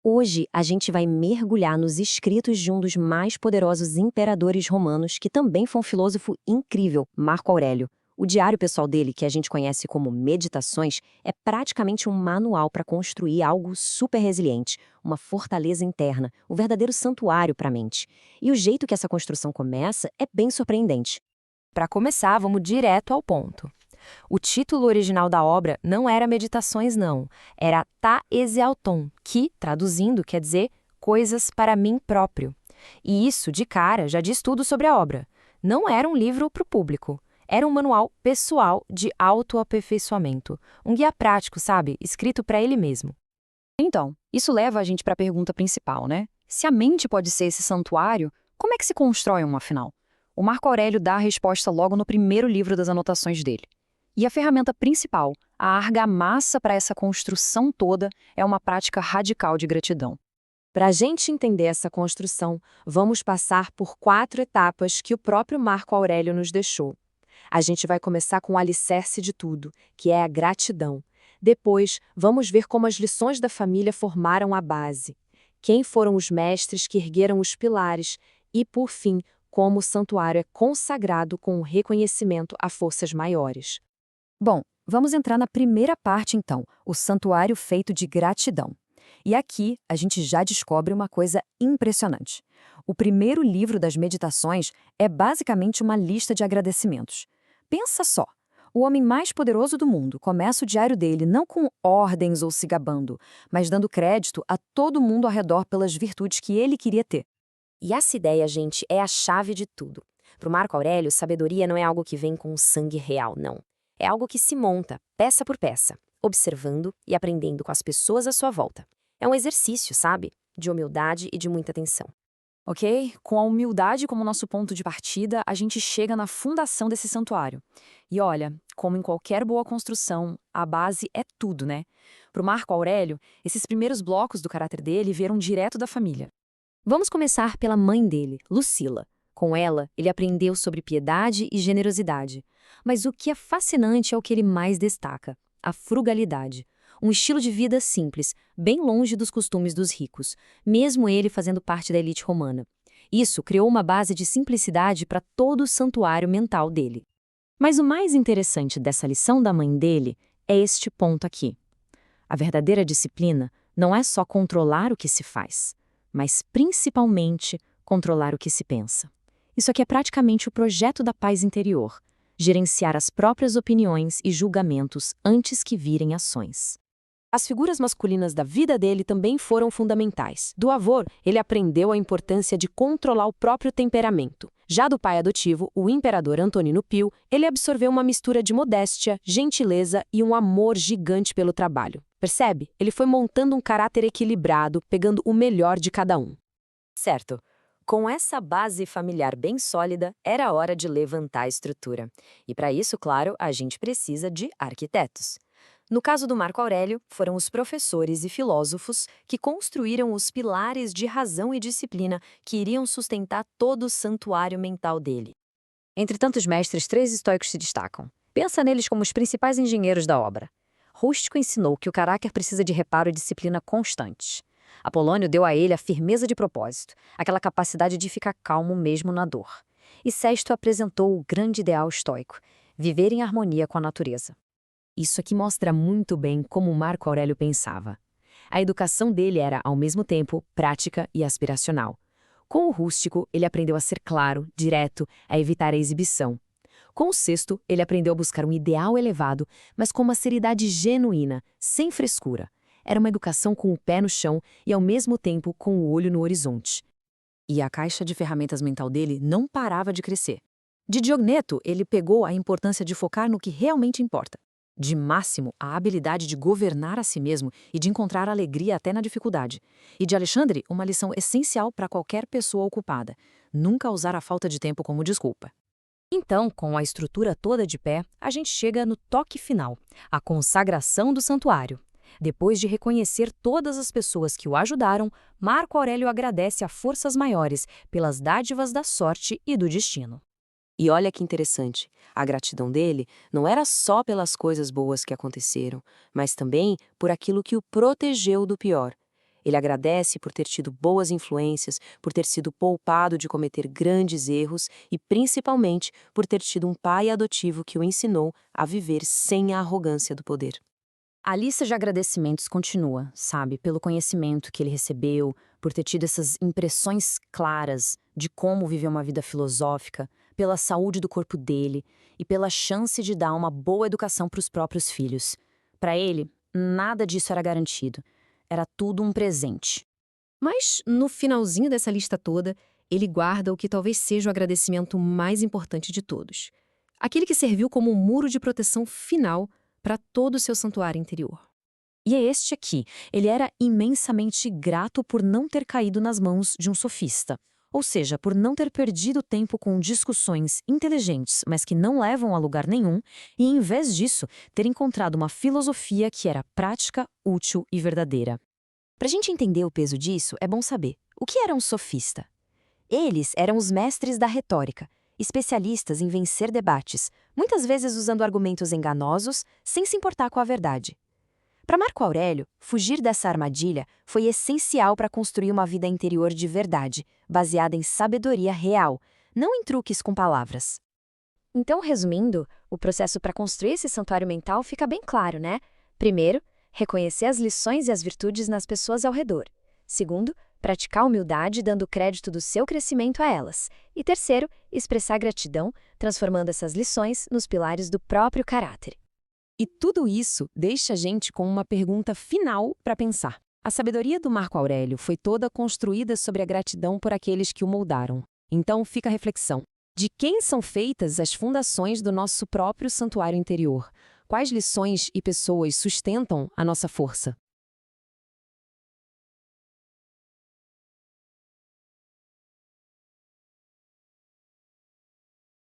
Hoje a gente vai mergulhar nos escritos de um dos mais poderosos imperadores romanos, que também foi um filósofo incrível, Marco Aurélio. O diário pessoal dele, que a gente conhece como Meditações, é praticamente um manual para construir algo super resiliente, uma fortaleza interna, um verdadeiro santuário para a mente. E o jeito que essa construção começa é bem surpreendente. Para começar, vamos direto ao ponto. O título original da obra não era Meditações, não. Era Ta Eseauton, que, traduzindo, quer dizer Coisas para mim próprio. E isso, de cara, já diz tudo sobre a obra. Não era um livro para o público. Era um manual pessoal de autoaperfeiçoamento. Um guia prático, sabe? Escrito para ele mesmo. Então, isso leva a gente para a pergunta principal, né? Se a mente pode ser esse santuário, como é que se constrói uma, afinal? O Marco Aurélio dá a resposta logo no primeiro livro das anotações dele. E a ferramenta principal, a argamassa para essa construção toda, é uma prática radical de gratidão. Para a gente entender essa construção, vamos passar por 4 etapas que o próprio Marco Aurélio nos deixou. A gente vai começar com o alicerce de tudo, que é a gratidão. Depois, vamos ver como as lições da família formaram a base. Quem foram os mestres que ergueram os pilares e, por fim, como o santuário é consagrado com o reconhecimento a forças maiores. Bom, vamos entrar na primeira parte então, o santuário feito de gratidão. E aqui a gente já descobre uma coisa impressionante. O primeiro livro das Meditações é basicamente uma lista de agradecimentos. Pensa só, o homem mais poderoso do mundo começa o diário dele não com ordens ou se gabando, mas dando crédito a todo mundo ao redor pelas virtudes que ele queria ter. E essa ideia, gente, é a chave de tudo. Para o Marco Aurélio, sabedoria não é algo que vem com sangue real, não. É algo que se monta, peça por peça, observando e aprendendo com as pessoas à sua volta. É um exercício, sabe? De humildade e de muita atenção. Ok? Com a humildade como nosso ponto de partida, a gente chega na fundação desse santuário. E olha, como em qualquer boa construção, a base é tudo, né? Para o Marco Aurélio, esses primeiros blocos do caráter dele vieram direto da família. Vamos começar pela mãe dele, Lucila. Com ela, ele aprendeu sobre piedade e generosidade. Mas o que é fascinante é o que ele mais destaca: a frugalidade. Um estilo de vida simples, bem longe dos costumes dos ricos, mesmo ele fazendo parte da elite romana. Isso criou uma base de simplicidade para todo o santuário mental dele. Mas o mais interessante dessa lição da mãe dele é este ponto aqui. A verdadeira disciplina não é só controlar o que se faz, mas principalmente controlar o que se pensa. Isso aqui é praticamente o projeto da paz interior, gerenciar as próprias opiniões e julgamentos antes que virem ações. As figuras masculinas da vida dele também foram fundamentais. Do avô, ele aprendeu a importância de controlar o próprio temperamento. Já do pai adotivo, o imperador Antonino Pio, ele absorveu uma mistura de modéstia, gentileza e um amor gigante pelo trabalho. Percebe? Ele foi montando um caráter equilibrado, pegando o melhor de cada um. Certo. Com essa base familiar bem sólida, era hora de levantar a estrutura. E para isso, claro, a gente precisa de arquitetos. No caso do Marco Aurélio, foram os professores e filósofos que construíram os pilares de razão e disciplina que iriam sustentar todo o santuário mental dele. Entre tantos mestres, 3 estoicos se destacam. Pensa neles como os principais engenheiros da obra. Rústico ensinou que o caráter precisa de reparo e disciplina constantes. Apolônio deu a ele a firmeza de propósito, aquela capacidade de ficar calmo mesmo na dor. E Sesto apresentou o grande ideal estoico, viver em harmonia com a natureza. Isso aqui mostra muito bem como Marco Aurélio pensava. A educação dele era, ao mesmo tempo, prática e aspiracional. Com o rústico, ele aprendeu a ser claro, direto, a evitar a exibição. Com o sexto, ele aprendeu a buscar um ideal elevado, mas com uma seriedade genuína, sem frescura. Era uma educação com o pé no chão e, ao mesmo tempo, com o olho no horizonte. E a caixa de ferramentas mental dele não parava de crescer. De Diogneto, ele pegou a importância de focar no que realmente importa. De Máximo, a habilidade de governar a si mesmo e de encontrar alegria até na dificuldade. E de Alexandre, uma lição essencial para qualquer pessoa ocupada: nunca usar a falta de tempo como desculpa. Então, com a estrutura toda de pé, a gente chega no toque final, a consagração do santuário. Depois de reconhecer todas as pessoas que o ajudaram, Marco Aurélio agradece a forças maiores pelas dádivas da sorte e do destino. E olha que interessante, a gratidão dele não era só pelas coisas boas que aconteceram, mas também por aquilo que o protegeu do pior. Ele agradece por ter tido boas influências, por ter sido poupado de cometer grandes erros e, principalmente, por ter tido um pai adotivo que o ensinou a viver sem a arrogância do poder. A lista de agradecimentos continua, sabe, pelo conhecimento que ele recebeu, por ter tido essas impressões claras de como viver uma vida filosófica, pela saúde do corpo dele e pela chance de dar uma boa educação para os próprios filhos. Para ele, nada disso era garantido. Era tudo um presente. Mas, no finalzinho dessa lista toda, ele guarda o que talvez seja o agradecimento mais importante de todos. Aquele que serviu como um muro de proteção final para todo o seu santuário interior. E é este aqui. Ele era imensamente grato por não ter caído nas mãos de um sofista. Ou seja, por não ter perdido tempo com discussões inteligentes, mas que não levam a lugar nenhum, e em vez disso, ter encontrado uma filosofia que era prática, útil e verdadeira. Para a gente entender o peso disso, é bom saber o que era um sofista. Eles eram os mestres da retórica, especialistas em vencer debates, muitas vezes usando argumentos enganosos, sem se importar com a verdade. Para Marco Aurélio, fugir dessa armadilha foi essencial para construir uma vida interior de verdade, baseada em sabedoria real, não em truques com palavras. Então, resumindo, o processo para construir esse santuário mental fica bem claro, né? Primeiro, reconhecer as lições e as virtudes nas pessoas ao redor. Segundo, praticar humildade dando crédito do seu crescimento a elas. E terceiro, expressar gratidão, transformando essas lições nos pilares do próprio caráter. E tudo isso deixa a gente com uma pergunta final para pensar. A sabedoria do Marco Aurélio foi toda construída sobre a gratidão por aqueles que o moldaram. Então fica a reflexão. De quem são feitas as fundações do nosso próprio santuário interior? Quais lições e pessoas sustentam a nossa força?